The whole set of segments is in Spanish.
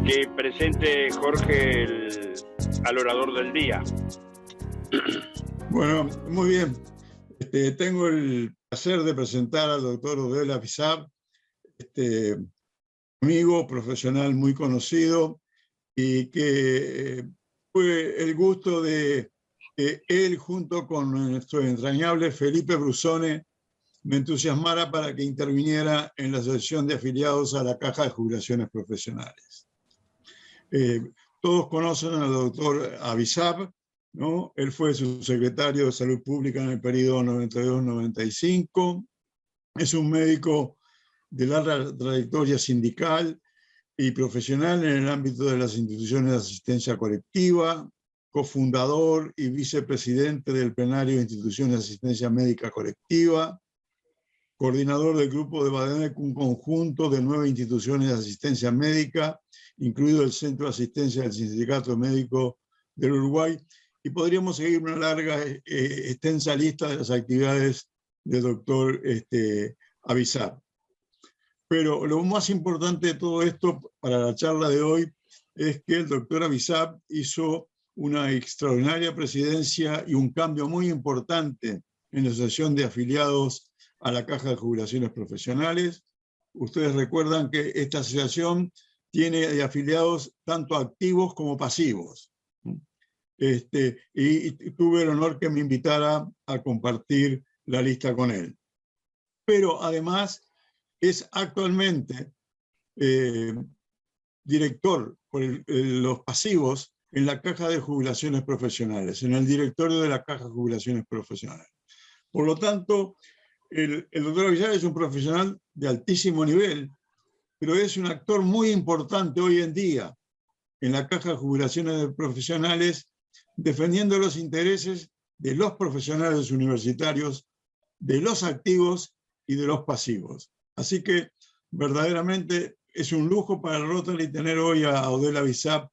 Que presente Jorge al orador del día. Bueno, muy bien. Tengo el placer de presentar al doctor Odel Abizar, amigo profesional muy conocido, y que fue el gusto de que él, junto con nuestro entrañable Felipe Brusone, me entusiasmara para que interviniera en la asociación de afiliados a la Caja de Jubilaciones Profesionales. Todos conocen al doctor Abizar, ¿no? Él fue subsecretario de Salud Pública en el periodo 92-95. Es un médico de larga trayectoria sindical y profesional en el ámbito de las instituciones de asistencia colectiva, cofundador y vicepresidente del plenario de instituciones de asistencia médica colectiva, coordinador del grupo de Bademec, un conjunto de 9 instituciones de asistencia médica, incluido el Centro de Asistencia del Sindicato Médico del Uruguay, y podríamos seguir una larga, extensa lista de las actividades del doctor Abizar. Pero lo más importante de todo esto para la charla de hoy es que el doctor Abizar hizo una extraordinaria presidencia y un cambio muy importante en la asociación de afiliados a la Caja de Jubilaciones Profesionales. Ustedes recuerdan que esta asociación tiene afiliados tanto activos como pasivos. Y tuve el honor que me invitara a compartir la lista con él. Pero además es actualmente director por los pasivos en la Caja de Jubilaciones Profesionales, en el directorio de la Caja de Jubilaciones Profesionales. Por lo tanto, el doctor Abizar es un profesional de altísimo nivel, pero es un actor muy importante hoy en día en la Caja de Jubilaciones Profesionales, defendiendo los intereses de los profesionales universitarios, de los activos y de los pasivos. Así que verdaderamente es un lujo para el Rotary tener hoy a Odel Abizar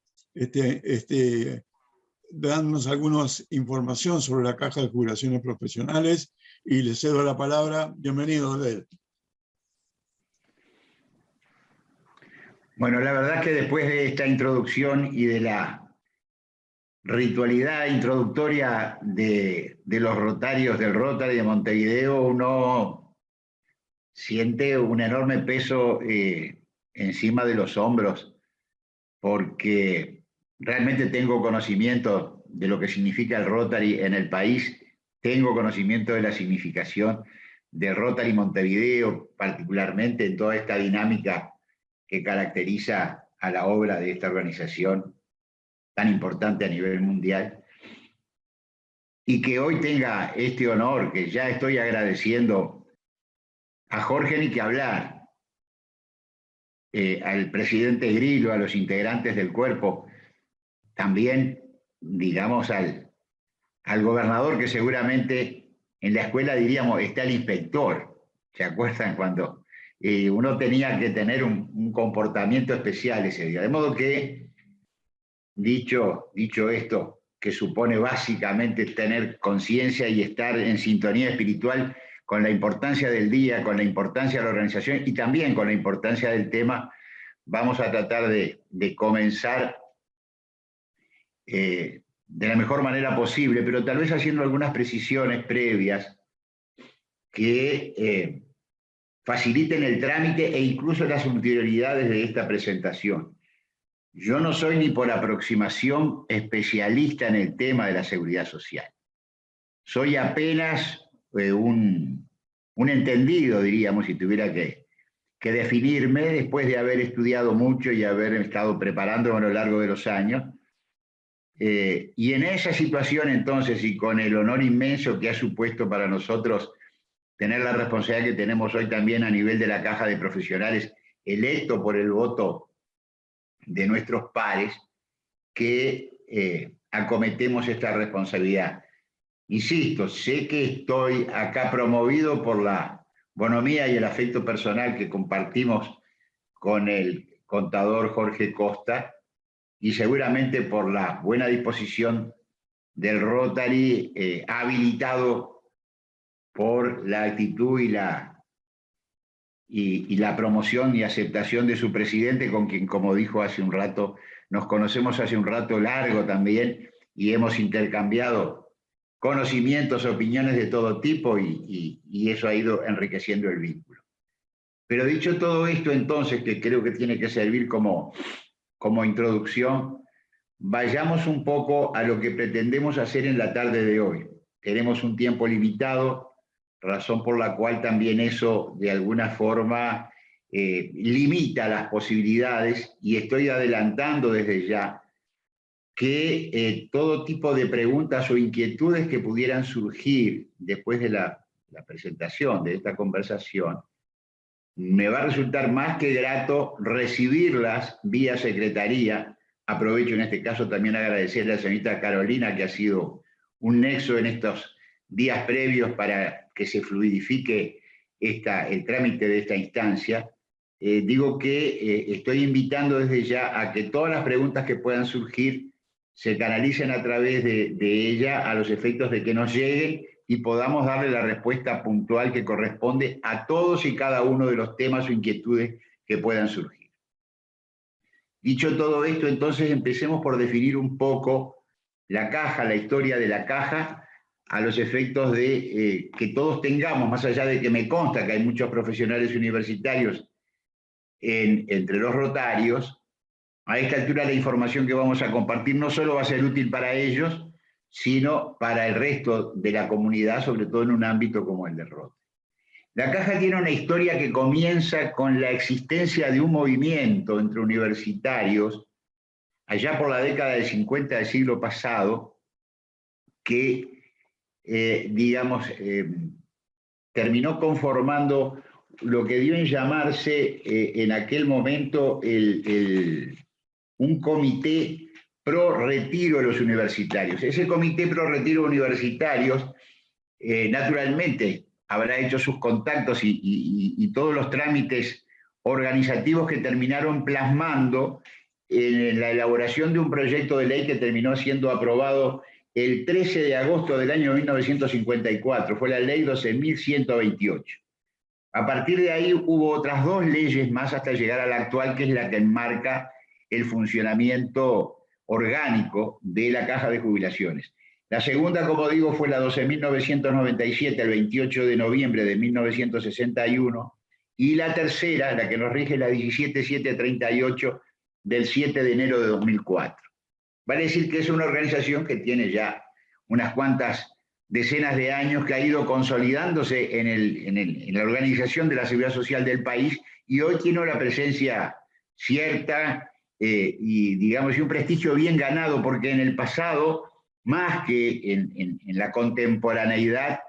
dándonos algunas información sobre la Caja de Jubilaciones Profesionales, y le cedo la palabra. Bienvenido, Odel. Bueno, la verdad es que después de esta introducción y de la ritualidad introductoria de los rotarios del Rotary de Montevideo, uno siente un enorme peso encima de los hombros, porque realmente tengo conocimiento de lo que significa el Rotary en el país, tengo conocimiento de la significación del Rotary Montevideo, particularmente en toda esta dinámica que caracteriza a la obra de esta organización tan importante a nivel mundial, y que hoy tenga este honor, que ya estoy agradeciendo a Jorge ni que hablar, al presidente Grillo, a los integrantes del cuerpo, también, digamos, al gobernador, que seguramente en la escuela diríamos está el inspector. ¿Se acuerdan cuando uno tenía que tener un comportamiento especial ese día? De modo que, dicho esto, que supone básicamente tener conciencia y estar en sintonía espiritual con la importancia del día, con la importancia de la organización y también con la importancia del tema, vamos a tratar de comenzar de la mejor manera posible, pero tal vez haciendo algunas precisiones previas que faciliten el trámite e incluso las ulterioridades de esta presentación. Yo no soy ni por aproximación especialista en el tema de la seguridad social. Soy apenas un entendido, diríamos, si tuviera que definirme, después de haber estudiado mucho y haber estado preparándome a lo largo de los años. Y en esa situación entonces, y con el honor inmenso que ha supuesto para nosotros tener la responsabilidad que tenemos hoy también a nivel de la Caja de Profesionales, electo por el voto de nuestros pares, que acometemos esta responsabilidad. Insisto, sé que estoy acá promovido por la bonomía y el afecto personal que compartimos con el contador Jorge Costa, y seguramente por la buena disposición del Rotary, habilitado por la actitud y y la promoción y aceptación de su presidente, con quien, como dijo hace un rato, nos conocemos hace un rato largo también, y hemos intercambiado conocimientos, opiniones de todo tipo, y eso ha ido enriqueciendo el vínculo. Pero dicho todo esto, entonces, que creo que tiene que servir como introducción, vayamos un poco a lo que pretendemos hacer en la tarde de hoy. Tenemos un tiempo limitado, razón por la cual también eso de alguna forma limita las posibilidades, y estoy adelantando desde ya que todo tipo de preguntas o inquietudes que pudieran surgir después de la presentación de esta conversación, me va a resultar más que grato recibirlas vía secretaría. Aprovecho en este caso también agradecerle a la señorita Carolina, que ha sido un nexo en estos días previos para que se fluidifique el trámite de esta instancia. Digo que estoy invitando desde ya a que todas las preguntas que puedan surgir se canalicen a través de ella, a los efectos de que nos lleguen y podamos darle la respuesta puntual que corresponde a todos y cada uno de los temas o inquietudes que puedan surgir. Dicho todo esto, entonces empecemos por definir un poco la caja, la historia de la caja, a los efectos de que todos tengamos, más allá de que me consta que hay muchos profesionales universitarios entre los rotarios, a esta altura la información que vamos a compartir no solo va a ser útil para ellos, sino para el resto de la comunidad, sobre todo en un ámbito como el del Rote. La caja tiene una historia que comienza con la existencia de un movimiento entre universitarios, allá por la década del 50 del siglo pasado, que, terminó conformando lo que dio en llamarse en aquel momento un comité pro retiro de los universitarios. Ese comité pro retiro de universitarios, naturalmente, habrá hecho sus contactos y todos los trámites organizativos que terminaron plasmando en la elaboración de un proyecto de ley que terminó siendo aprobado el 13 de agosto del año 1954. Fue la ley 12.128. A partir de ahí hubo otras dos leyes más hasta llegar a la actual, que es la que enmarca el funcionamiento orgánico de la Caja de Jubilaciones. La segunda, como digo, fue la 12.997, el 28 de noviembre de 1961, y la tercera, la que nos rige, la 17.738 del 7 de enero de 2004. Vale decir que es una organización que tiene ya unas cuantas decenas de años, que ha ido consolidándose en la organización de la seguridad social del país, y hoy tiene una presencia cierta y un prestigio bien ganado, porque en el pasado, más que en la contemporaneidad,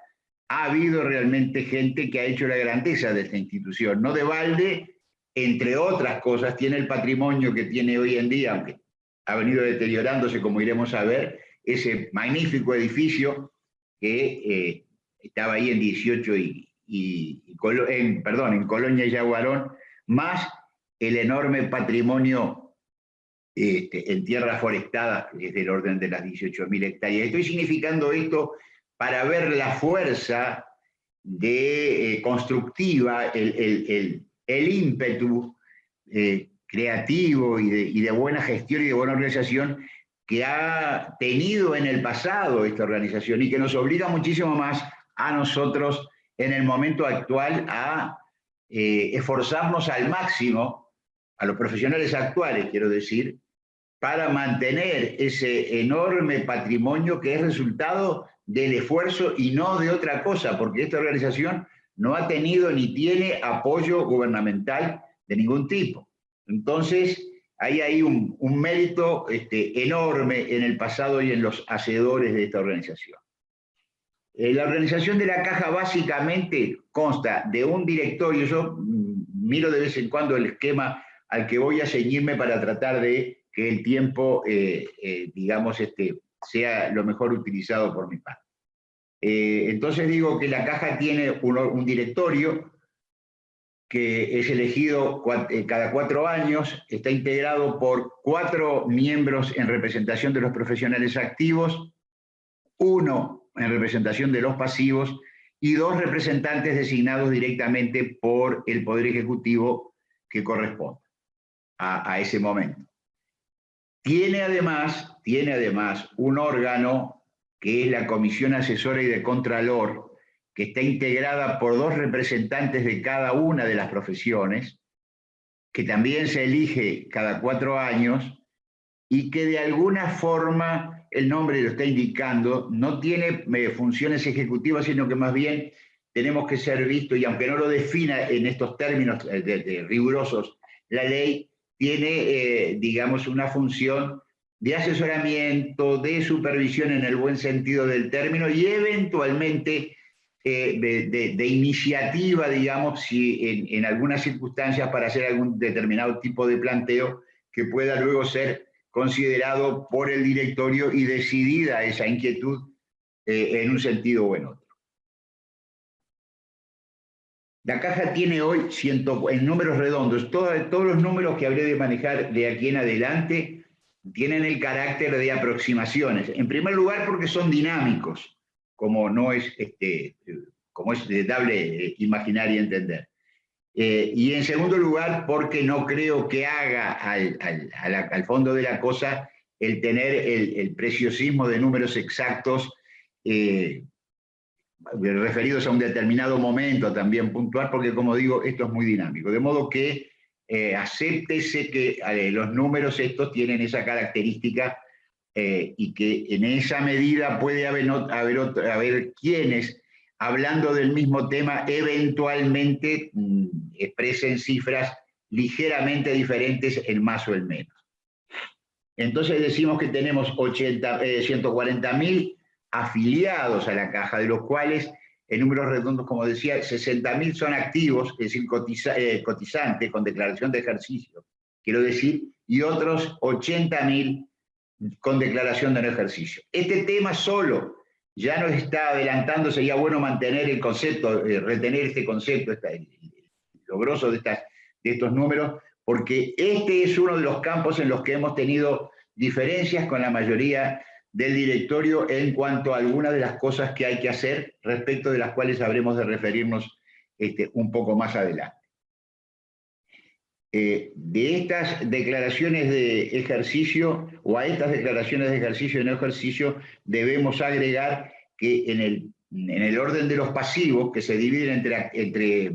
ha habido realmente gente que ha hecho la grandeza de esta institución. No de balde, entre otras cosas, tiene el patrimonio que tiene hoy en día, aunque ha venido deteriorándose, como iremos a ver, ese magnífico edificio que estaba ahí en 18 en Colonia y Yaguarón, más el enorme patrimonio en tierra forestada, que es del orden de las 18.000 hectáreas. Estoy significando esto para ver la fuerza constructiva, el ímpetu creativo y de buena gestión y de buena organización que ha tenido en el pasado esta organización, y que nos obliga muchísimo más a nosotros en el momento actual a esforzarnos al máximo, a los profesionales actuales, quiero decir, para mantener ese enorme patrimonio que es resultado del esfuerzo y no de otra cosa, porque esta organización no ha tenido ni tiene apoyo gubernamental de ningún tipo. Entonces, hay un mérito enorme en el pasado y en los hacedores de esta organización. La organización de la Caja básicamente consta de un directorio. Yo miro de vez en cuando el esquema al que voy a ceñirme para tratar de que el tiempo, sea lo mejor utilizado por mi parte. Entonces digo que la Caja tiene un directorio que es elegido cada 4 años, está integrado por 4 miembros en representación de los profesionales activos, 1 en representación de los pasivos y 2 representantes designados directamente por el Poder Ejecutivo que corresponde a ese momento. Tiene además un órgano que es la Comisión Asesora y de Contralor, que está integrada por 2 representantes de cada una de las profesiones, que también se elige cada 4 años, y que de alguna forma, el nombre lo está indicando, no tiene funciones ejecutivas, sino que más bien tenemos que ser vistos, y aunque no lo defina en estos términos rigurosos la ley, tiene, digamos, una función de asesoramiento, de supervisión en el buen sentido del término, y eventualmente de iniciativa, digamos, si en algunas circunstancias para hacer algún determinado tipo de planteo que pueda luego ser considerado por el directorio y decidida esa inquietud en un sentido o en otro. La caja tiene hoy, en números redondos, todos los números que habré de manejar de aquí en adelante tienen el carácter de aproximaciones. En primer lugar, porque son dinámicos, como es dable imaginar y entender. Y en segundo lugar, porque no creo que haga al fondo de la cosa el tener el preciosismo de números exactos referidos a un determinado momento también puntual, porque como digo, esto es muy dinámico. De modo que acéptese que los números estos tienen esa característica y que en esa medida puede haber quienes, hablando del mismo tema, eventualmente expresen cifras ligeramente diferentes, el más o el menos. Entonces decimos que tenemos 140.000 afiliados a la caja, de los cuales, en números redondos, como decía, 60.000 son activos, es decir, cotizantes con declaración de ejercicio, quiero decir, y otros 80.000 con declaración de no ejercicio. Este tema solo ya nos está adelantando, sería bueno mantener el concepto, retener este concepto, lo grosso de estos números, porque este es uno de los campos en los que hemos tenido diferencias con la mayoría del directorio en cuanto a algunas de las cosas que hay que hacer, respecto de las cuales habremos de referirnos un poco más adelante. De estas declaraciones de ejercicio, o a estas declaraciones de ejercicio y no ejercicio, debemos agregar que en el orden de los pasivos, que se dividen entre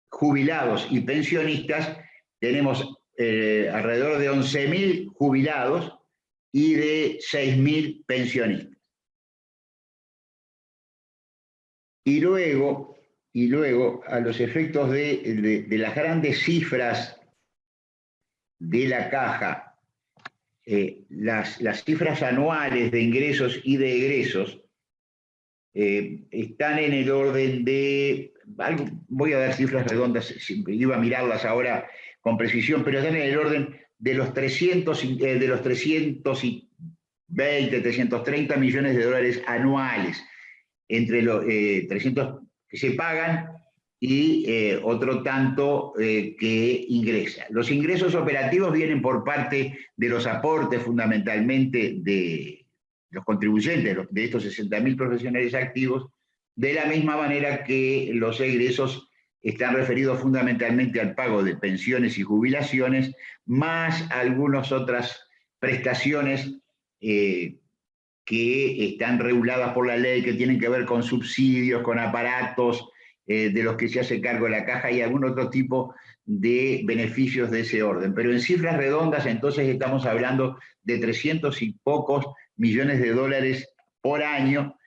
jubilados y pensionistas, tenemos alrededor de 11.000 jubilados y de 6.000 pensionistas. Y luego, a los efectos de las grandes cifras de la caja, las cifras anuales de ingresos y de egresos están en el orden de, voy a dar cifras redondas, iba a mirarlas ahora con precisión, pero están en el orden de los 320, 330 millones de dólares anuales, entre los 300 que se pagan y otro tanto que ingresa. Los ingresos operativos vienen por parte de los aportes fundamentalmente de los contribuyentes, de estos 60.000 profesionales activos, de la misma manera que los egresos están referidos fundamentalmente al pago de pensiones y jubilaciones, más algunas otras prestaciones que están reguladas por la ley, que tienen que ver con subsidios, con aparatos de los que se hace cargo la caja y algún otro tipo de beneficios de ese orden. Pero en cifras redondas, entonces, estamos hablando de 300 y pocos millones de dólares por año,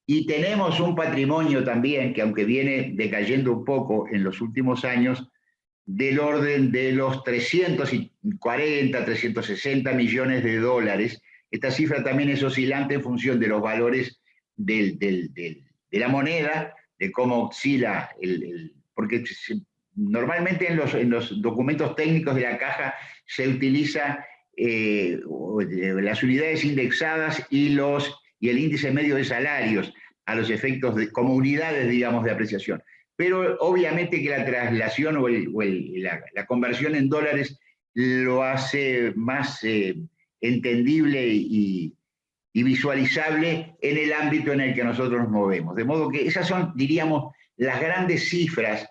y tenemos un patrimonio también que, aunque viene decayendo un poco en los últimos años, del orden de los 340, 360 millones de dólares. Esta cifra también es oscilante en función de los valores de la moneda, de cómo oscila, porque normalmente en los documentos técnicos de la caja se utiliza las unidades indexadas y el índice medio de salarios a los efectos como unidades, digamos, de apreciación. Pero obviamente que la traslación o la conversión en dólares lo hace más entendible y y visualizable en el ámbito en el que nosotros nos movemos. De modo que esas son, diríamos, las grandes cifras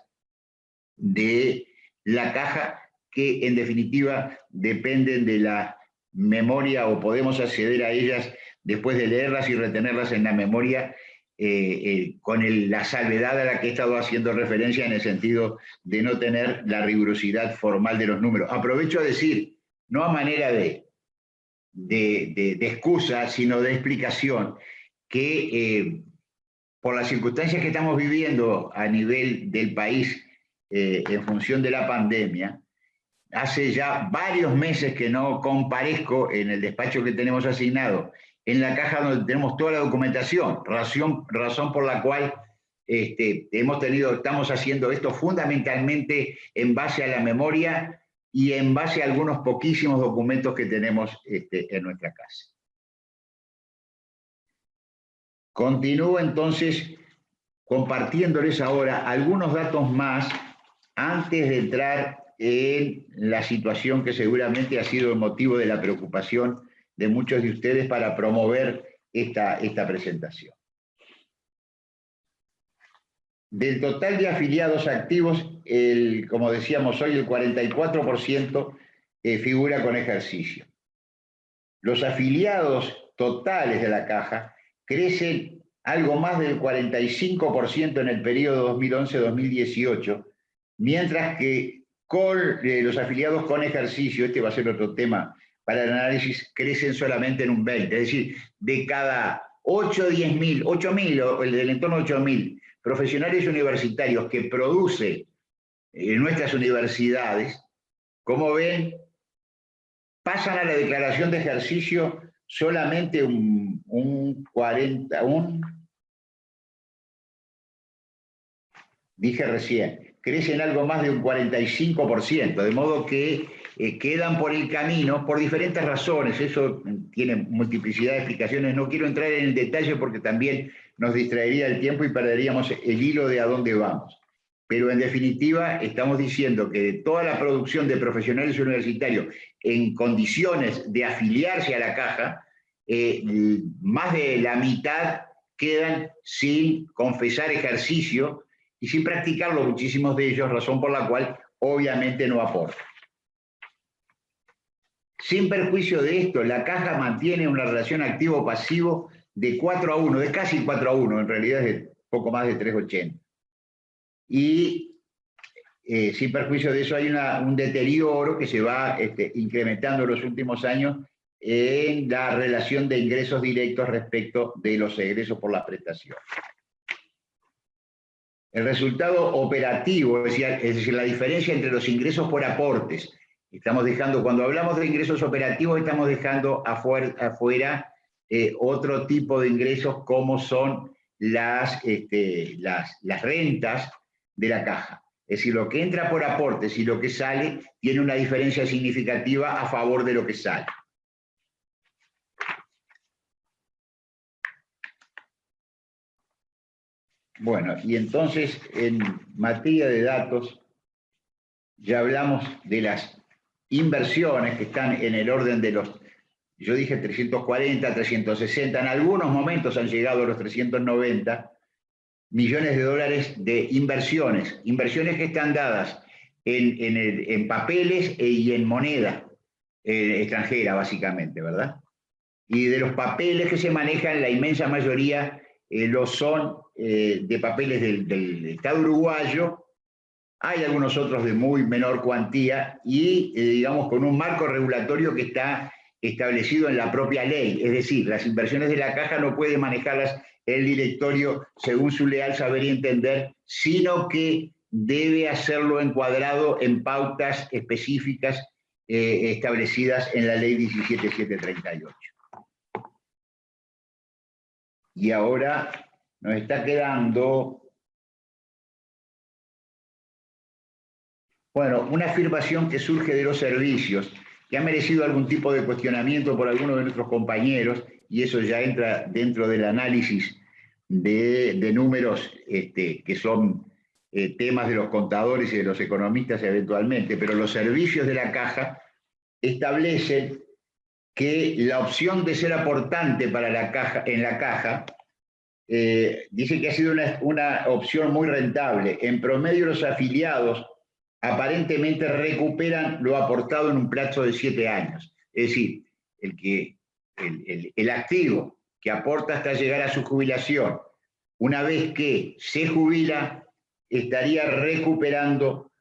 de la caja que en definitiva dependen de la memoria o podemos acceder a ellas después de leerlas y retenerlas en la memoria con la salvedad a la que he estado haciendo referencia en el sentido de no tener la rigurosidad formal de los números. Aprovecho a decir, no a manera de excusa, sino de explicación, que por las circunstancias que estamos viviendo a nivel del país en función de la pandemia, hace ya varios meses que no comparezco en el despacho que tenemos asignado, en la caja donde tenemos toda la documentación, razón por la cual estamos haciendo esto fundamentalmente en base a la memoria y en base a algunos poquísimos documentos que tenemos en nuestra casa. Continúo entonces compartiéndoles ahora algunos datos más antes de entrar en la situación que seguramente ha sido el motivo de la preocupación de muchos de ustedes para promover esta presentación. Del total de afiliados activos, como decíamos hoy, el 44% figura con ejercicio. Los afiliados totales de la caja crecen algo más del 45% en el periodo 2011-2018, mientras que con los afiliados con ejercicio, este va a ser otro tema para el análisis, crecen solamente en un 20%. Es decir, de cada 8.000 o del entorno de 8.000 profesionales universitarios que produce nuestras universidades, como ven, pasan a la declaración de ejercicio solamente dije recién, crecen algo más de un 45%, de modo que quedan por el camino por diferentes razones. Eso tiene multiplicidad de explicaciones. No quiero entrar en el detalle porque también nos distraería el tiempo y perderíamos el hilo de a dónde vamos. Pero en definitiva estamos diciendo que de toda la producción de profesionales universitarios en condiciones de afiliarse a la caja, más de la mitad quedan sin confesar ejercicio y sin practicarlo muchísimos de ellos, razón por la cual obviamente no aportan. Sin perjuicio de esto, la caja mantiene una relación activo-pasivo de 4:1, de casi 4:1, en realidad es de poco más de 3,80. Y sin perjuicio de eso hay un deterioro que se va incrementando en los últimos años en la relación de ingresos directos respecto de los egresos por las prestaciones. El resultado operativo, es decir, la diferencia entre los ingresos por aportes, cuando hablamos de ingresos operativos, estamos dejando afuera otro tipo de ingresos como son las rentas de la caja. Es decir, lo que entra por aportes y lo que sale tiene una diferencia significativa a favor de lo que sale. Bueno, y entonces en materia de datos ya hablamos de las inversiones que están en el orden de los, yo dije 340, 360, en algunos momentos han llegado a los 390 millones de dólares de inversiones que están dadas en papeles y en moneda extranjera, básicamente, ¿verdad? Y de los papeles que se manejan, la inmensa mayoría lo son de papeles del Estado uruguayo. Hay algunos otros de muy menor cuantía y, digamos, con un marco regulatorio que está establecido en la propia ley. Es decir, las inversiones de la caja no puede manejarlas el directorio según su leal saber y entender, sino que debe hacerlo encuadrado en pautas específicas establecidas en la ley 17738. Y ahora nos está quedando, bueno, una afirmación que surge de los servicios, que ha merecido algún tipo de cuestionamiento por algunos de nuestros compañeros, y eso ya entra dentro del análisis de números que son temas de los contadores y de los economistas eventualmente, pero los servicios de la caja establecen que la opción de ser aportante para la caja, en la caja, dice que ha sido una opción muy rentable. En promedio, los afiliados aparentemente recuperan lo aportado en un plazo de 7 años. Es decir, el activo que aporta hasta llegar a su jubilación, una vez que se jubila, estaría recuperando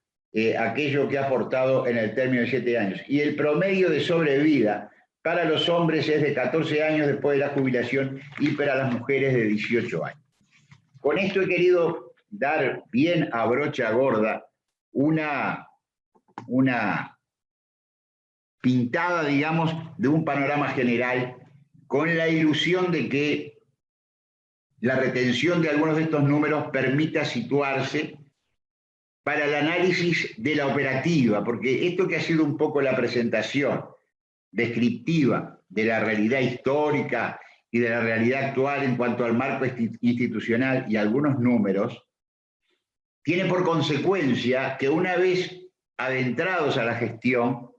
aquello que ha aportado en el término de 7 años. Y el promedio de sobrevida para los hombres es de 14 años después de la jubilación y para las mujeres de 18 años. Con esto he querido dar bien a brocha gorda una pintada, digamos, de un panorama general con la ilusión de que la retención de algunos de estos números permita situarse para el análisis de la operativa, porque esto que ha sido un poco la presentación descriptiva de la realidad histórica y de la realidad actual en cuanto al marco institucional y algunos números, tiene por consecuencia que una vez adentrados a la gestión,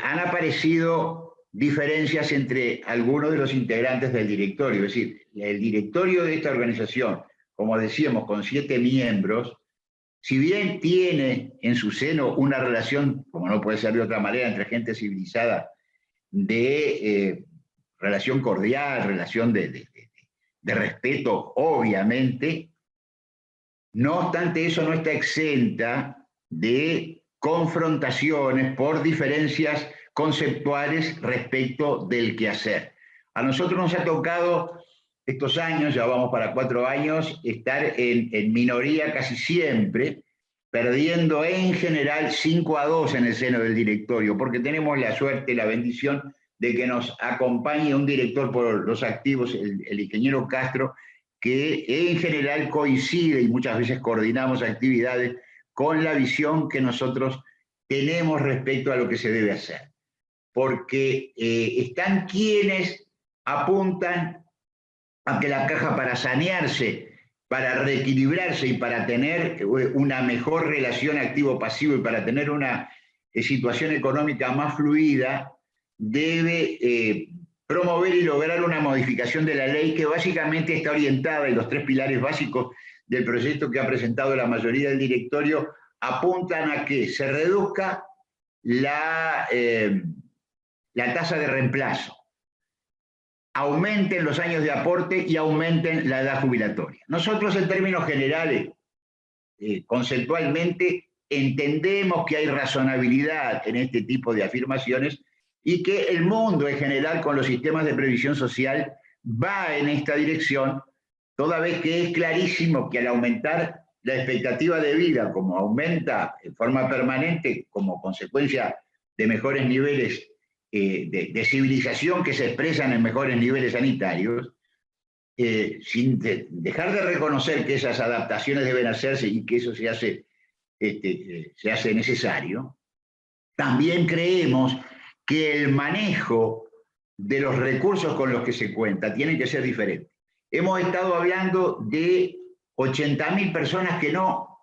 han aparecido diferencias entre algunos de los integrantes del directorio. Es decir, el directorio de esta organización, como decíamos, con 7 miembros, si bien tiene en su seno una relación, como no puede ser de otra manera, entre gente civilizada, de relación cordial, relación de respeto, obviamente, no obstante eso no está exenta de confrontaciones por diferencias conceptuales respecto del quehacer. A nosotros nos ha tocado estos años, ya vamos para 4 años, estar en minoría casi siempre, perdiendo en general 5-2 en el seno del directorio, porque tenemos la suerte, la bendición de que nos acompañe un director por los activos, el ingeniero Castro, que en general coincide y muchas veces coordinamos actividades con la visión que nosotros tenemos respecto a lo que se debe hacer. Porque están quienes apuntan a que la caja, para sanearse, para reequilibrarse y para tener una mejor relación activo-pasivo y para tener una situación económica más fluida, debe promover y lograr una modificación de la ley que básicamente está orientada, y los 3 pilares básicos del proyecto que ha presentado la mayoría del directorio apuntan a que se reduzca la tasa de reemplazo, aumenten los años de aporte y aumenten la edad jubilatoria. Nosotros, en términos generales, conceptualmente, entendemos que hay razonabilidad en este tipo de afirmaciones y que el mundo en general con los sistemas de previsión social va en esta dirección, toda vez que es clarísimo que al aumentar la expectativa de vida, como aumenta en forma permanente como consecuencia de mejores niveles de civilización que se expresan en mejores niveles sanitarios, sin dejar de reconocer que esas adaptaciones deben hacerse y que eso se hace necesario, también creemos que el manejo de los recursos con los que se cuenta tiene que ser diferente. Hemos estado hablando de 80.000 personas que no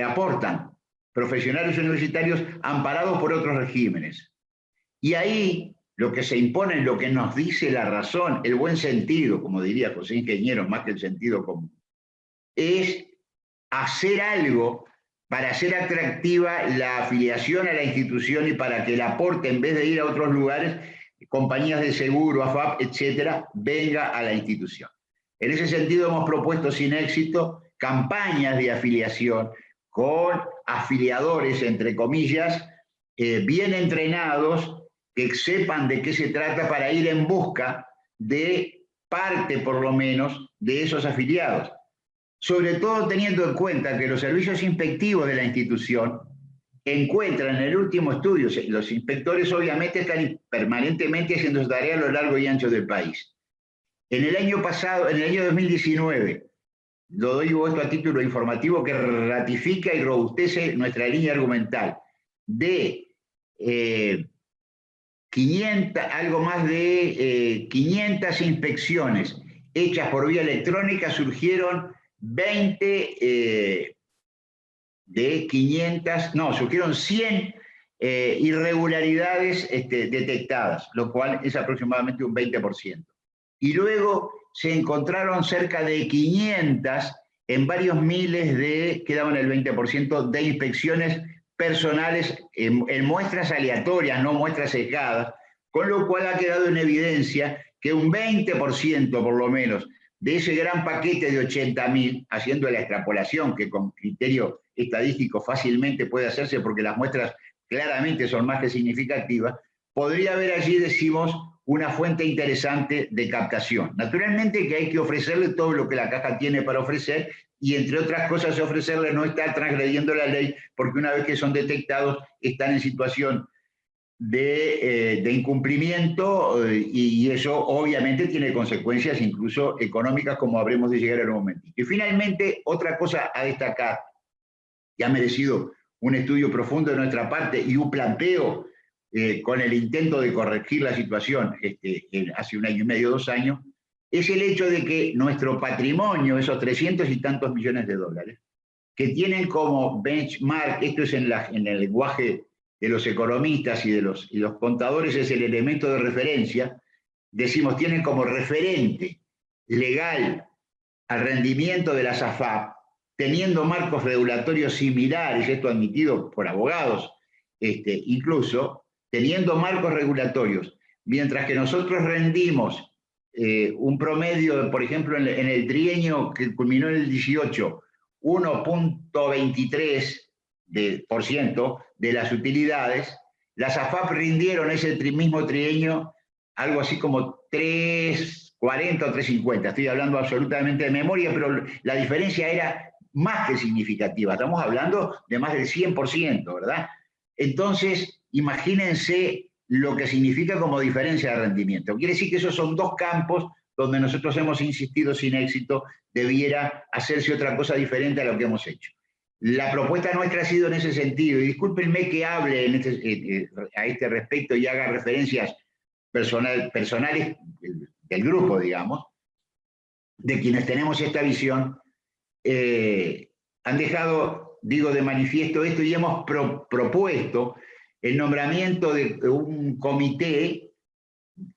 aportan, profesionales universitarios amparados por otros regímenes. Y ahí lo que se impone, lo que nos dice la razón, el buen sentido, como diría José Ingeniero, más que el sentido común, es hacer algo para hacer atractiva la afiliación a la institución y para que el aporte, en vez de ir a otros lugares, compañías de seguro, AFAP, etcétera, venga a la institución. En ese sentido hemos propuesto sin éxito campañas de afiliación con afiliadores, entre comillas, bien entrenados, que sepan de qué se trata para ir en busca de parte, por lo menos, de esos afiliados. Sobre todo teniendo en cuenta que los servicios inspectivos de la institución encuentran en el último estudio, los inspectores obviamente están permanentemente haciendo su tarea a lo largo y ancho del país. En el año pasado, en el año 2019, lo doy esto a título informativo que ratifica y robustece nuestra línea argumental, de 500 inspecciones hechas por vía electrónica, surgieron 20 surgieron 100 irregularidades detectadas, lo cual es aproximadamente un 20%. Y luego se encontraron cerca de 500 en varios miles quedaban el 20% de inspecciones personales en muestras aleatorias, no muestras sesgadas, con lo cual ha quedado en evidencia que un 20% por lo menos de ese gran paquete de 80.000, haciendo la extrapolación que con criterio estadístico fácilmente puede hacerse porque las muestras claramente son más que significativas, podría haber allí, decimos, una fuente interesante de captación. Naturalmente que hay que ofrecerle todo lo que la caja tiene para ofrecer y entre otras cosas ofrecerle no estar transgrediendo la ley porque una vez que son detectados están en situación de incumplimiento y eso obviamente tiene consecuencias incluso económicas como habremos de llegar en un momentito. Y finalmente, otra cosa a destacar que ha merecido un estudio profundo de nuestra parte y un planteo con el intento de corregir la situación hace 1 año y medio, 2 años, es el hecho de que nuestro patrimonio, esos 300 y tantos millones de dólares, que tienen como benchmark, esto es en el lenguaje de los economistas y de los contadores, es el elemento de referencia, decimos, tienen como referente legal al rendimiento de las AFAP, teniendo marcos regulatorios similares, esto admitido por abogados, incluso, teniendo marcos regulatorios, mientras que nosotros rendimos un promedio, por ejemplo, en el trienio que culminó en el 18, 1.23% de las utilidades, las AFAP rindieron ese mismo trienio algo así como 3.40 o 3.50. Estoy hablando absolutamente de memoria, pero la diferencia era más que significativa. Estamos hablando de más del 100%, ¿verdad? Entonces, imagínense lo que significa como diferencia de rendimiento. Quiere decir que esos son 2 campos donde nosotros hemos insistido sin éxito, debiera hacerse otra cosa diferente a lo que hemos hecho. La propuesta nuestra ha sido en ese sentido, y discúlpenme que hable a este respecto y haga referencias personales del grupo, digamos, de quienes tenemos esta visión, han dejado, digo, de manifiesto esto y hemos propuesto el nombramiento de un comité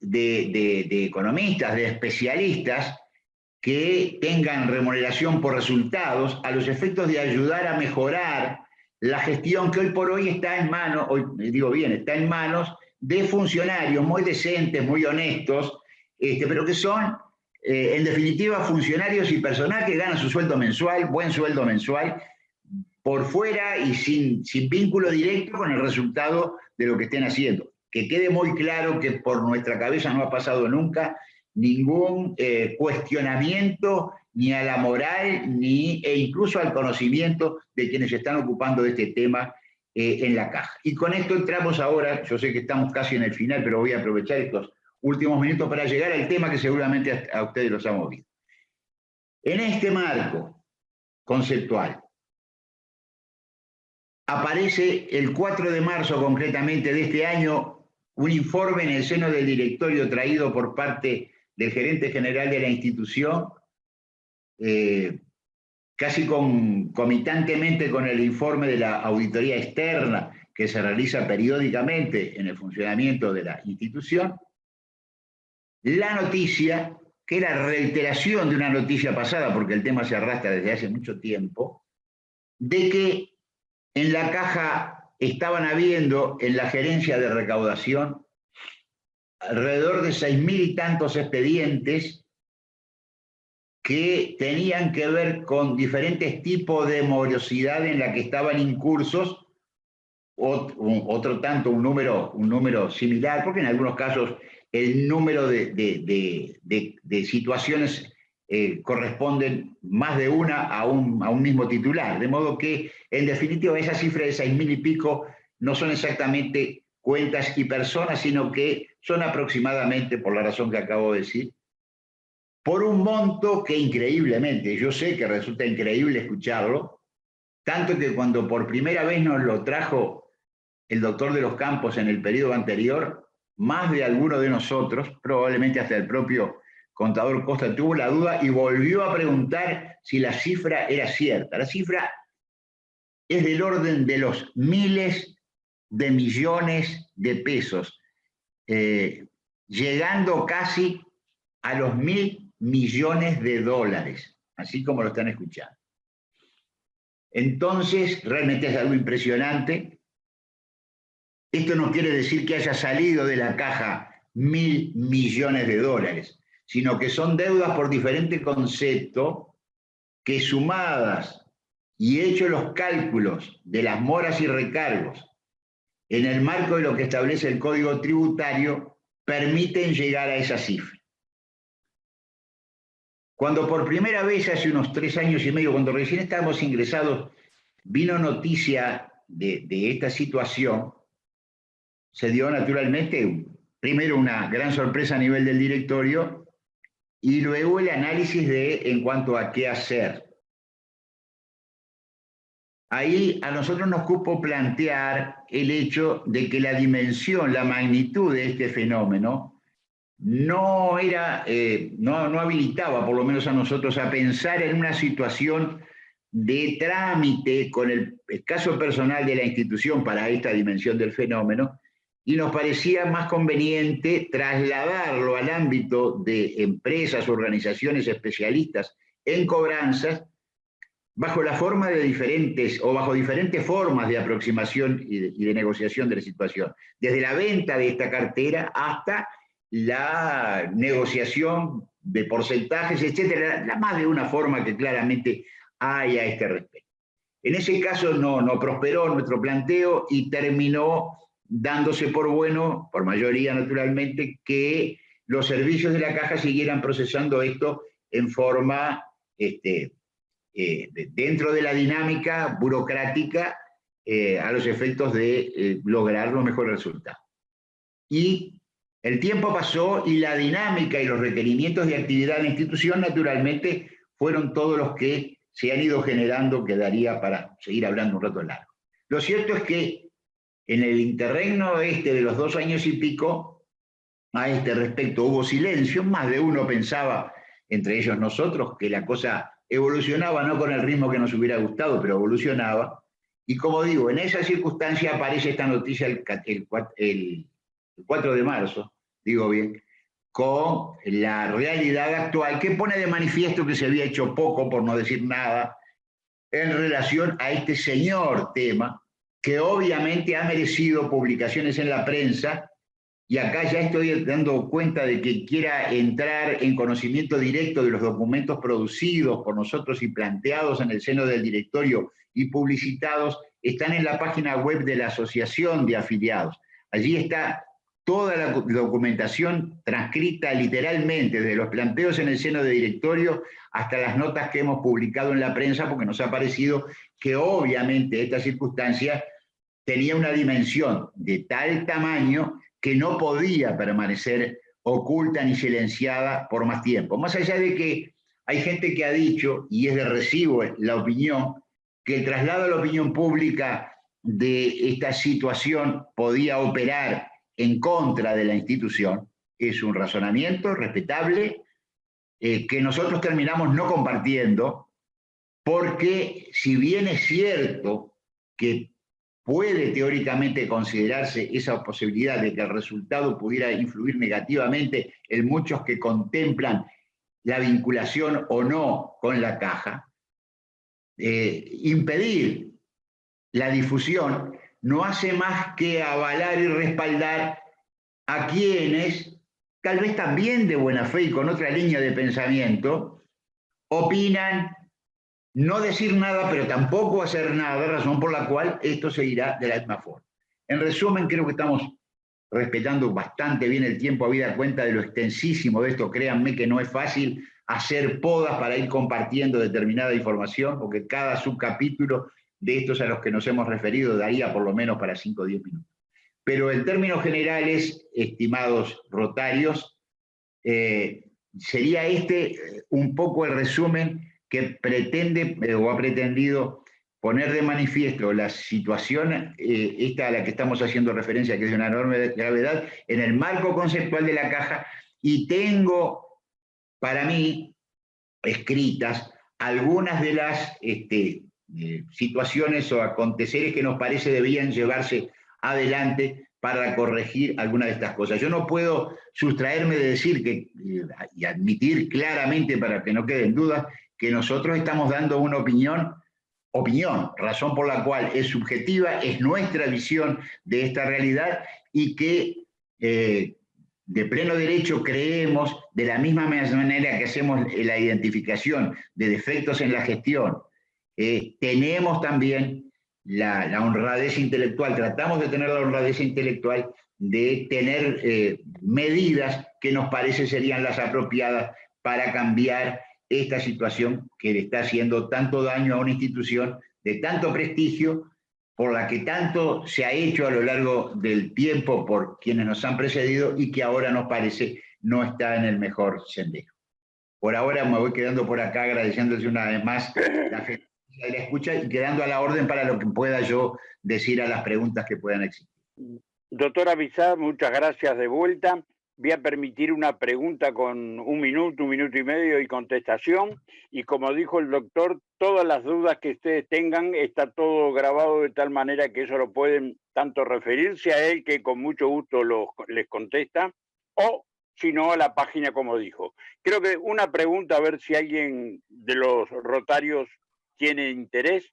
de economistas, de especialistas, que tengan remuneración por resultados a los efectos de ayudar a mejorar la gestión que hoy por hoy está en manos, está en manos de funcionarios muy decentes, muy honestos, pero que son, en definitiva, funcionarios y personal que ganan su sueldo mensual, buen sueldo mensual, por fuera y sin vínculo directo con el resultado de lo que estén haciendo. Que quede muy claro que por nuestra cabeza no ha pasado nunca ningún cuestionamiento ni a la moral e incluso al conocimiento de quienes se están ocupando de este tema en la caja. Y con esto entramos ahora, yo sé que estamos casi en el final, pero voy a aprovechar estos últimos minutos para llegar al tema que seguramente a ustedes los ha movido. En este marco conceptual, aparece el 4 de marzo concretamente de este año un informe en el seno del directorio traído por parte del gerente general de la institución, casi concomitantemente con el informe de la auditoría externa que se realiza periódicamente en el funcionamiento de la institución, la noticia, que era reiteración de una noticia pasada, porque el tema se arrastra desde hace mucho tiempo, de que en la caja estaban habiendo en la gerencia de recaudación alrededor de 6.000 y tantos expedientes que tenían que ver con diferentes tipos de morosidad en la que estaban incursos, otro tanto, un número similar, porque en algunos casos el número de situaciones corresponden más de una a un mismo titular. De modo que, en definitiva, esa cifra de 6.000 y pico no son exactamente cuentas y personas, sino que son aproximadamente, por la razón que acabo de decir, por un monto que increíblemente, yo sé que resulta increíble escucharlo, tanto que cuando por primera vez nos lo trajo el doctor de los Campos en el periodo anterior, más de alguno de nosotros, probablemente hasta el propio contador Costa, tuvo la duda y volvió a preguntar si la cifra era cierta. La cifra es del orden de los miles de millones de pesos, llegando casi a los 1.000 millones de dólares, así como lo están escuchando. Entonces, realmente es algo impresionante. Esto no quiere decir que haya salido de la caja 1.000 millones de dólares, sino que son deudas por diferente concepto que, sumadas y hechos los cálculos de las moras y recargos en el marco de lo que establece el Código Tributario, permiten llegar a esa cifra. Cuando por primera vez, hace unos 3 años y medio, cuando recién estábamos ingresados, vino noticia de esta situación, se dio naturalmente, primero una gran sorpresa a nivel del directorio, y luego el análisis en cuanto a qué hacer. Ahí a nosotros nos cupo plantear el hecho de que la dimensión, la magnitud de este fenómeno no habilitaba, por lo menos a nosotros, a pensar en una situación de trámite con el escaso personal de la institución para esta dimensión del fenómeno, y nos parecía más conveniente trasladarlo al ámbito de empresas, organizaciones especialistas en cobranzas, bajo la forma de bajo diferentes formas de aproximación y de negociación de la situación, desde la venta de esta cartera hasta la negociación de porcentajes, etcétera, la más de una forma que claramente hay a este respecto. En ese caso no prosperó nuestro planteo y terminó dándose por bueno, por mayoría naturalmente, que los servicios de la Caja siguieran procesando esto en forma dentro de la dinámica burocrática a los efectos de lograr los mejores resultados. Y el tiempo pasó y la dinámica y los requerimientos de actividad de la institución naturalmente fueron todos los que se han ido generando, que daría para seguir hablando un rato largo. Lo cierto es que en el interregno de los 2 años y pico, a este respecto hubo silencio, más de uno pensaba, entre ellos nosotros, que la cosa evolucionaba no con el ritmo que nos hubiera gustado, pero evolucionaba. Y como digo, en esa circunstancia aparece esta noticia el 4 de marzo, digo bien, con la realidad actual que pone de manifiesto que se había hecho poco, por no decir nada, en relación a este señor tema, que obviamente ha merecido publicaciones en la prensa, y acá ya estoy dando cuenta de que quiera entrar en conocimiento directo de los documentos producidos por nosotros y planteados en el seno del directorio y publicitados, están en la página web de la Asociación de Afiliados. Allí está toda la documentación transcrita literalmente, desde los planteos en el seno del directorio hasta las notas que hemos publicado en la prensa, porque nos ha parecido que obviamente esta circunstancia tenía una dimensión de tal tamaño que no podía permanecer oculta ni silenciada por más tiempo. Más allá de que hay gente que ha dicho, y es de recibo la opinión, que el traslado a la opinión pública de esta situación podía operar en contra de la institución, es un razonamiento respetable que nosotros terminamos no compartiendo, porque si bien es cierto que puede teóricamente considerarse esa posibilidad de que el resultado pudiera influir negativamente en muchos que contemplan la vinculación o no con la Caja, impedir la difusión no hace más que avalar y respaldar a quienes, tal vez también de buena fe y con otra línea de pensamiento, opinan no decir nada, pero tampoco hacer nada, razón por la cual esto seguirá de la misma forma. En resumen, creo que estamos respetando bastante bien el tiempo, habida cuenta de lo extensísimo de esto. Créanme que no es fácil hacer podas para ir compartiendo determinada información, porque cada subcapítulo de estos a los que nos hemos referido daría por lo menos para 5 o 10 minutos. Pero en términos generales, estimados rotarios, sería un poco el resumen que pretende o ha pretendido poner de manifiesto la situación esta a la que estamos haciendo referencia, que es de una enorme gravedad, en el marco conceptual de la Caja, y tengo para mí escritas algunas de las situaciones o aconteceres que nos parece debían llevarse adelante para corregir alguna de estas cosas. Yo no puedo sustraerme de decir y admitir claramente, para que no queden dudas, que nosotros estamos dando una opinión, razón por la cual es subjetiva, es nuestra visión de esta realidad y que de pleno derecho creemos, de la misma manera que hacemos la identificación de defectos en la gestión, tenemos también la honradez intelectual, tratamos de tener la honradez intelectual de tener medidas que nos parece serían las apropiadas para cambiar esta situación que le está haciendo tanto daño a una institución de tanto prestigio, por la que tanto se ha hecho a lo largo del tiempo por quienes nos han precedido y que ahora nos parece no está en el mejor sendero. Por ahora me voy quedando por acá agradeciéndole una vez más la fe y la escucha y quedando a la orden para lo que pueda yo decir a las preguntas que puedan existir. Doctora Bizá, muchas gracias de vuelta. Voy a permitir una pregunta con 1 minuto, 1 minuto y medio y contestación. Y como dijo el doctor, todas las dudas que ustedes tengan, está todo grabado de tal manera que eso lo pueden tanto referirse a él, que con mucho gusto les contesta, o si no a la página como dijo. Creo que una pregunta, a ver si alguien de los rotarios tiene interés.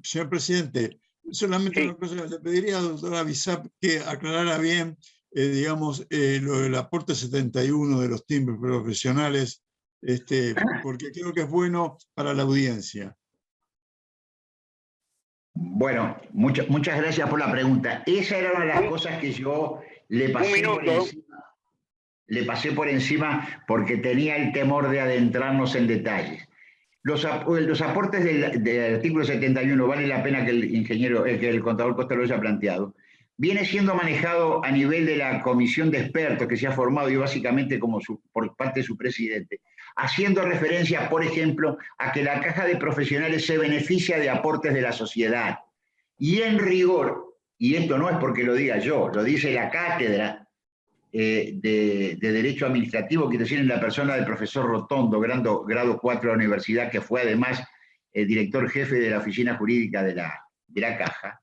Señor presidente, solamente Sí. una cosa, le pediría a la doctora Bizá que aclarara bien, digamos, lo del aporte 71 de los timbres profesionales, porque creo que es bueno para la audiencia. Bueno, muchas gracias por la pregunta. Esa era una de las cosas que yo le pasé por encima porque tenía el temor de adentrarnos en detalles. Los aportes del artículo 71, vale la pena que el contador Costa lo haya planteado, viene siendo manejado a nivel de la comisión de expertos que se ha formado y básicamente por parte de su presidente, haciendo referencia, por ejemplo, a que la caja de profesionales se beneficia de aportes de la sociedad. Y en rigor, y esto no es porque lo diga yo, lo dice la cátedra de Derecho Administrativo que tiene la persona del profesor Rotondo, grado 4 de la universidad, que fue además el director jefe de la oficina jurídica de la caja,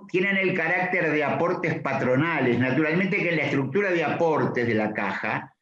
tienen el carácter de aportes patronales. Naturalmente que en la estructura de aportes de la caja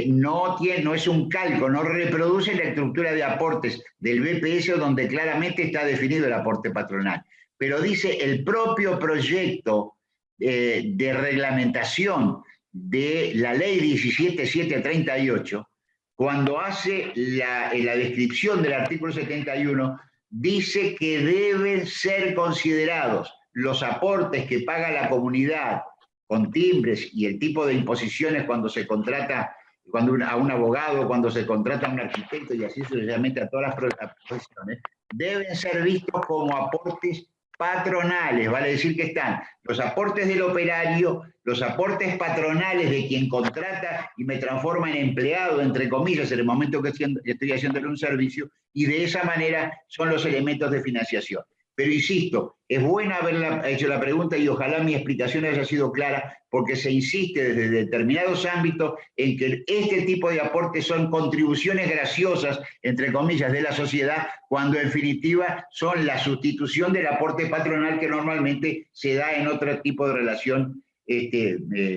no es un calco, no reproduce la estructura de aportes del BPS donde claramente está definido el aporte patronal. Pero dice el propio proyecto de reglamentación de la ley 17738, cuando hace la descripción del artículo 71, dice que deben ser considerados los aportes que paga la comunidad con timbres y el tipo de imposiciones cuando se contrata a un abogado, cuando se contrata a un arquitecto y así sucesivamente a todas las profesiones, deben ser vistos como aportes patronales, vale decir que están los aportes del operario, los aportes patronales de quien contrata y me transforma en empleado, entre comillas, en el momento que estoy haciéndole un servicio, y de esa manera son los elementos de financiación. Pero insisto, es buena haber hecho la pregunta y ojalá mi explicación haya sido clara, porque se insiste desde determinados ámbitos en que este tipo de aportes son contribuciones graciosas, entre comillas, de la sociedad, cuando en definitiva son la sustitución del aporte patronal que normalmente se da en otro tipo de relación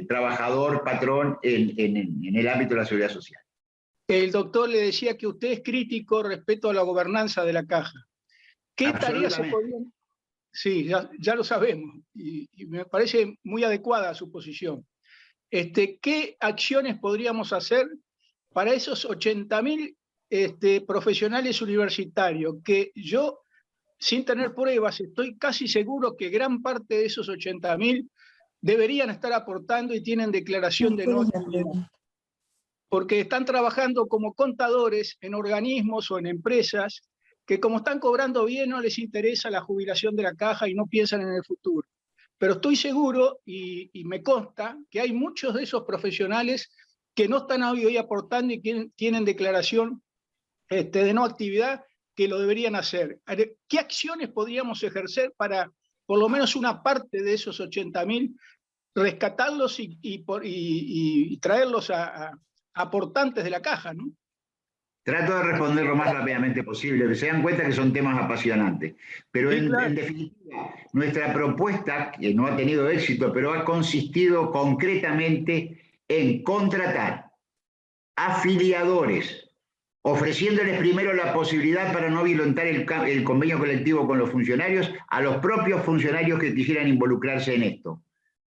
trabajador-patrón en el ámbito de la seguridad social. El doctor le decía que usted es crítico respecto a la gobernanza de la caja. ¿Qué tareas se podrían...? Sí, ya lo sabemos, y me parece muy adecuada su posición. ¿Qué acciones podríamos hacer para esos 80.000 profesionales universitarios? Que yo, sin tener pruebas, estoy casi seguro que gran parte de esos 80.000 deberían estar aportando y tienen declaración de no actividad, porque están trabajando como contadores en organismos o en empresas que como están cobrando bien no les interesa la jubilación de la caja y no piensan en el futuro. Pero estoy seguro y me consta que hay muchos de esos profesionales que no están hoy aportando y que tienen declaración de no actividad que lo deberían hacer. ¿Qué acciones podríamos ejercer para por lo menos una parte de esos 80.000 rescatarlos y traerlos a aportantes de la caja, ¿no? Trato de responder lo más rápidamente posible, que se dan cuenta que son temas apasionantes. Pero en definitiva, nuestra propuesta, que no ha tenido éxito, pero ha consistido concretamente en contratar afiliadores, ofreciéndoles primero la posibilidad para no violentar el convenio colectivo con los funcionarios, a los propios funcionarios que quisieran involucrarse en esto.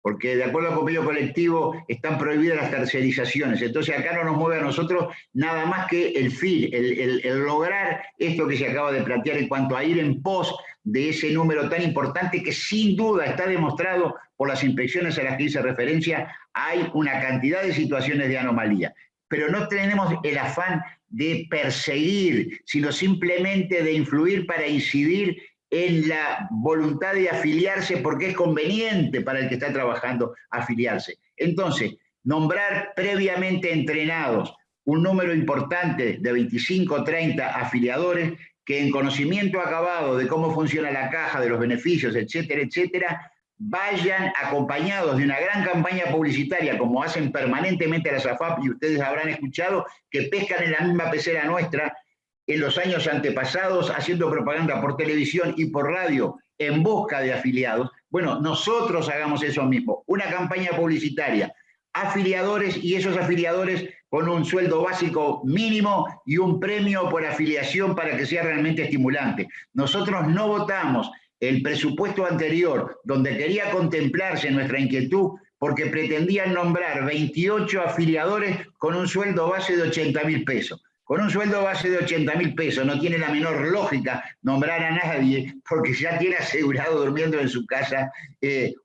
Porque de acuerdo al convenio colectivo están prohibidas las tercerizaciones. Entonces acá no nos mueve a nosotros nada más que el fin, el lograr esto que se acaba de plantear en cuanto a ir en pos de ese número tan importante que sin duda está demostrado por las inspecciones a las que hice referencia, hay una cantidad de situaciones de anomalía. Pero no tenemos el afán de perseguir, sino simplemente de influir para incidir en la voluntad de afiliarse porque es conveniente para el que está trabajando afiliarse. Entonces, nombrar previamente entrenados un número importante de 25 o 30 afiliadores que en conocimiento acabado de cómo funciona la caja, de los beneficios, etcétera, etcétera, vayan acompañados de una gran campaña publicitaria, como hacen permanentemente las AFAP, y ustedes habrán escuchado que pescan en la misma pecera nuestra en los años antepasados, haciendo propaganda por televisión y por radio en busca de afiliados. Bueno, nosotros hagamos eso mismo, una campaña publicitaria, afiliadores, y esos afiliadores con un sueldo básico mínimo y un premio por afiliación para que sea realmente estimulante. Nosotros no votamos el presupuesto anterior, donde quería contemplarse nuestra inquietud, porque pretendían nombrar 28 afiliadores con un sueldo base de 80.000 pesos. Con un sueldo base de 80.000 pesos no tiene la menor lógica nombrar a nadie, porque ya tiene asegurado durmiendo en su casa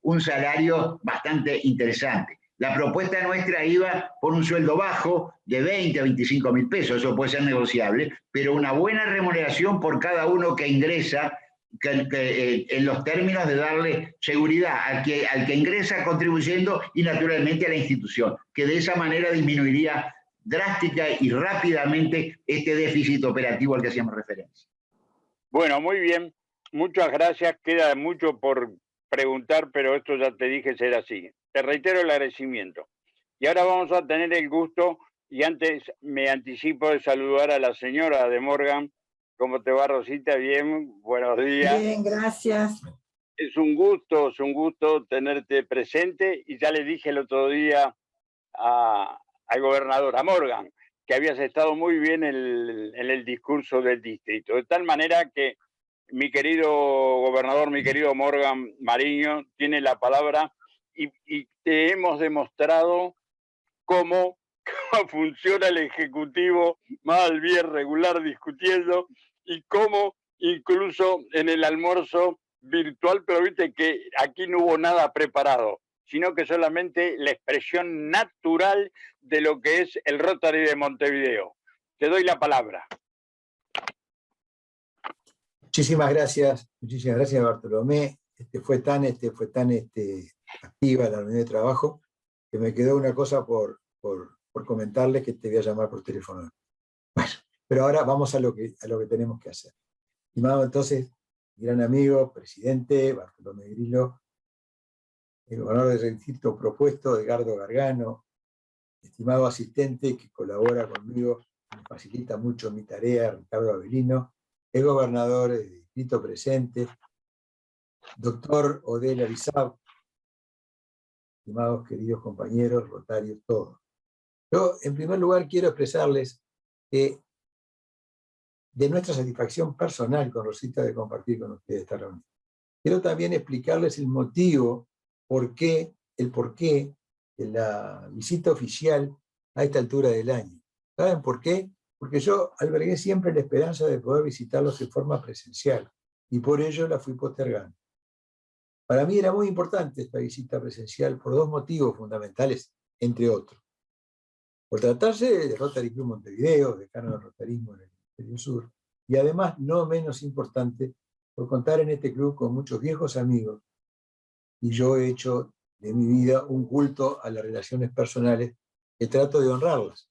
un salario bastante interesante. La propuesta nuestra iba por un sueldo bajo de 20 a 25.000 pesos, eso puede ser negociable, pero una buena remuneración por cada uno que ingresa, en los términos de darle seguridad al que ingresa contribuyendo y naturalmente a la institución, que de esa manera disminuiría drástica y rápidamente este déficit operativo al que hacíamos referencia. Bueno, muy bien. Muchas gracias. Queda mucho por preguntar, pero esto ya te dije ser así. Te reitero el agradecimiento. Y ahora vamos a tener el gusto, y antes me anticipo de saludar a la señora de Morgan. ¿Cómo te va, Rosita? Bien, buenos días. Bien, gracias. Es un gusto tenerte presente, y ya le dije el otro día al gobernador, a Morgan, que habías estado muy bien en el discurso del distrito. De tal manera que mi querido gobernador, mi querido Morgan Mariño, tiene la palabra, y te hemos demostrado cómo funciona el Ejecutivo mal, bien, regular, discutiendo, y cómo incluso en el almuerzo virtual, pero viste que aquí no hubo nada preparado, sino que solamente la expresión natural de lo que es el Rotary de Montevideo. Te doy la palabra. Muchísimas gracias Bartolomé. Fue tan activa la reunión de trabajo que me quedó una cosa por comentarles, que te voy a llamar por teléfono. Bueno, pero ahora vamos a lo que tenemos que hacer. Estimado entonces, mi gran amigo, presidente Bartolomé Grillo, el gobernador del distrito propuesto, Edgardo Gargano, estimado asistente que colabora conmigo, me facilita mucho mi tarea, Ricardo Avelino, el gobernador del distrito presente, doctor Odel Arizab, estimados queridos compañeros, rotarios, todos. Yo, en primer lugar, quiero expresarles que de nuestra satisfacción personal con Rosita de compartir con ustedes esta reunión. Quiero también explicarles el motivo, el porqué de la visita oficial a esta altura del año. ¿Saben por qué? Porque yo albergué siempre la esperanza de poder visitarlos de forma presencial, y por ello la fui postergando. Para mí era muy importante esta visita presencial por dos motivos fundamentales, entre otros. Por tratarse de Rotary Club Montevideo, decano del rotarismo en el Hemisferio Sur, y además, no menos importante, por contar en este club con muchos viejos amigos, y yo he hecho de mi vida un culto a las relaciones personales que trato de honrarlas.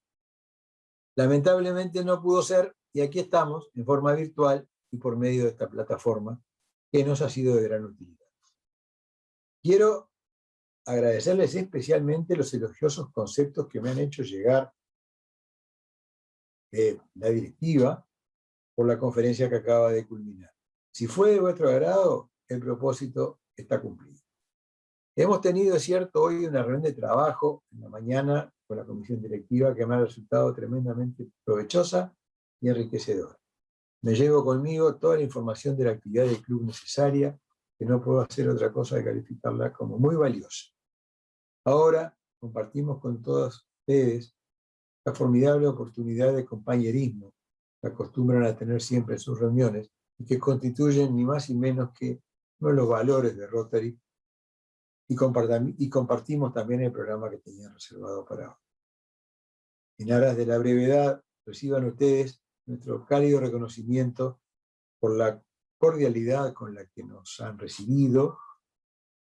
Lamentablemente no pudo ser, y aquí estamos, en forma virtual y por medio de esta plataforma, que nos ha sido de gran utilidad. Quiero agradecerles especialmente los elogiosos conceptos que me han hecho llegar de la directiva por la conferencia que acaba de culminar. Si fue de vuestro agrado, el propósito está cumplido. Hemos tenido, es cierto, hoy una reunión de trabajo en la mañana con la comisión directiva que me ha resultado tremendamente provechosa y enriquecedora. Me llevo conmigo toda la información de la actividad del club necesaria, que no puedo hacer otra cosa que calificarla como muy valiosa. Ahora compartimos con todos ustedes la formidable oportunidad de compañerismo que acostumbran a tener siempre en sus reuniones y que constituyen ni más ni menos que uno de los valores de Rotary, y compartimos también el programa que tenían reservado para hoy. En aras de la brevedad, reciban ustedes nuestro cálido reconocimiento por la cordialidad con la que nos han recibido,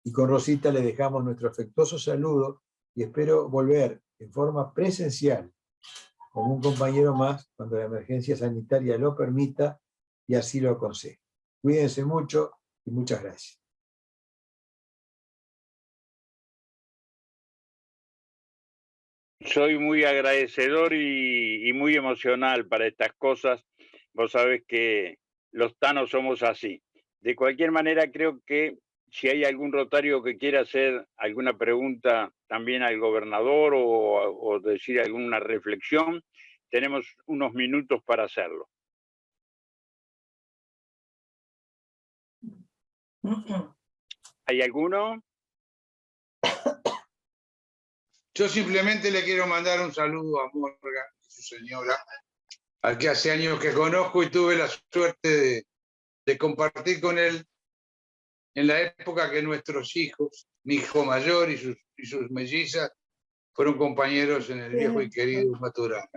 y con Rosita le dejamos nuestro afectuoso saludo y espero volver en forma presencial como un compañero más cuando la emergencia sanitaria lo permita y así lo aconseje. Cuídense mucho y muchas gracias. Soy muy agradecedor y muy emocional para estas cosas. Vos sabés que los tanos somos así. De cualquier manera, creo que si hay algún rotario que quiera hacer alguna pregunta también al gobernador o decir alguna reflexión, tenemos unos minutos para hacerlo. ¿Hay alguno? Yo simplemente le quiero mandar un saludo a Morgan y su señora, al que hace años que conozco y tuve la suerte de compartir con él en la época que nuestros hijos, mi hijo mayor y sus mellizas, fueron compañeros en el viejo y querido Maturana.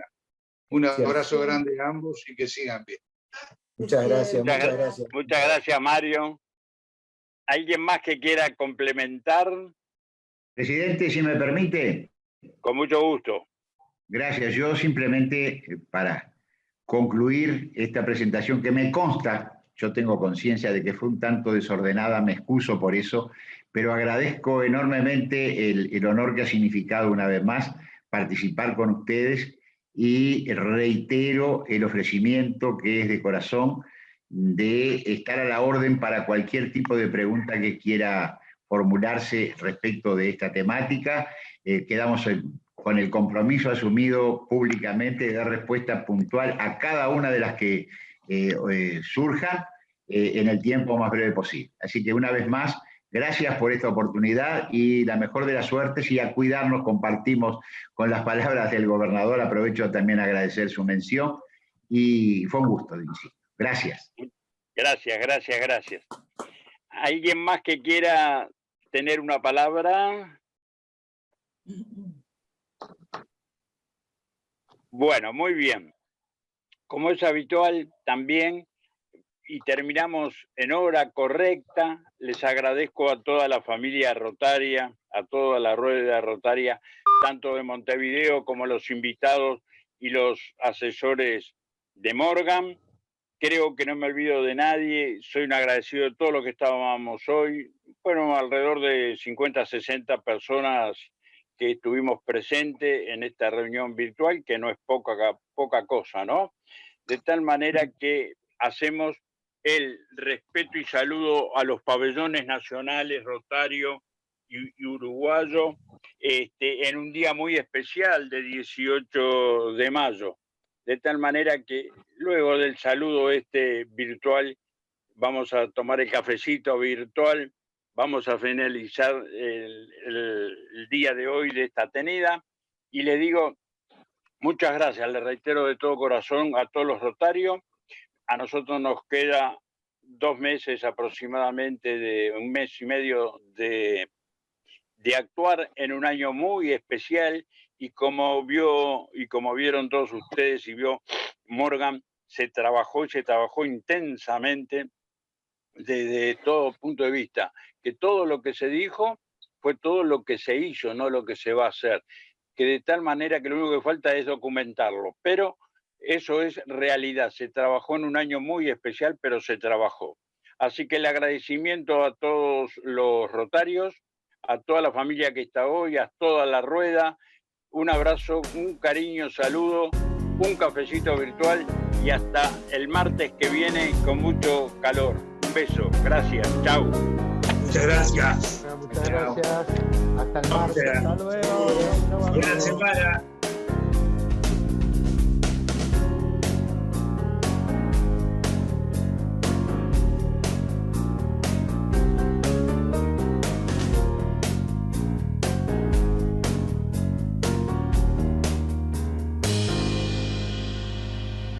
Un abrazo grande a ambos y que sigan bien. Muchas gracias, muchas gracias. Muchas gracias, Mario. ¿Alguien más que quiera complementar? Presidente, si me permite. Con mucho gusto. Gracias. Yo simplemente, para concluir esta presentación que me consta, yo tengo conciencia de que fue un tanto desordenada, me excuso por eso, pero agradezco enormemente el honor que ha significado una vez más participar con ustedes y reitero el ofrecimiento que es de corazón de estar a la orden para cualquier tipo de pregunta que quiera formularse respecto de esta temática. Quedamos con el compromiso asumido públicamente de dar respuesta puntual a cada una de las que surjan en el tiempo más breve posible. Así que una vez más, gracias por esta oportunidad y la mejor de las suertes, y a cuidarnos compartimos con las palabras del gobernador. Aprovecho también a agradecer su mención y fue un gusto, insisto. Gracias. Gracias, gracias, gracias. ¿Alguien más que quiera tener una palabra? Bueno, muy bien. Como es habitual también, y terminamos en hora correcta, les agradezco a toda la familia rotaria, a toda la rueda rotaria, tanto de Montevideo como los invitados y los asesores de Morgan. Creo que no me olvido de nadie, soy un agradecido de todo lo que estábamos hoy. Fueron alrededor de 50, 60 personas que estuvimos presentes en esta reunión virtual, que no es poca cosa, ¿no? De tal manera que hacemos el respeto y saludo a los pabellones nacionales, rotario y uruguayo, en un día muy especial de 18 de mayo. De tal manera que luego del saludo virtual, vamos a tomar el cafecito virtual, vamos a finalizar el día de hoy de esta tenida, y le digo muchas gracias, le reitero de todo corazón a todos los rotarios. A nosotros nos queda 2 meses aproximadamente, de 1 mes y medio de actuar en un año muy especial, y como vieron todos ustedes y vio Morgan, se trabajó intensamente desde todo punto de vista, que todo lo que se dijo fue todo lo que se hizo, no lo que se va a hacer, que de tal manera que lo único que falta es documentarlo, pero eso es realidad. Se trabajó en un año muy especial, pero se trabajó. Así que el agradecimiento a todos los rotarios, a toda la familia que está hoy, a toda la rueda. Un abrazo, un cariño, saludo un cafecito virtual y hasta el martes que viene con mucho calor. Un beso, gracias, chao. Muchas gracias. Muchas gracias. Hasta el martes. Hasta luego. Buena semana.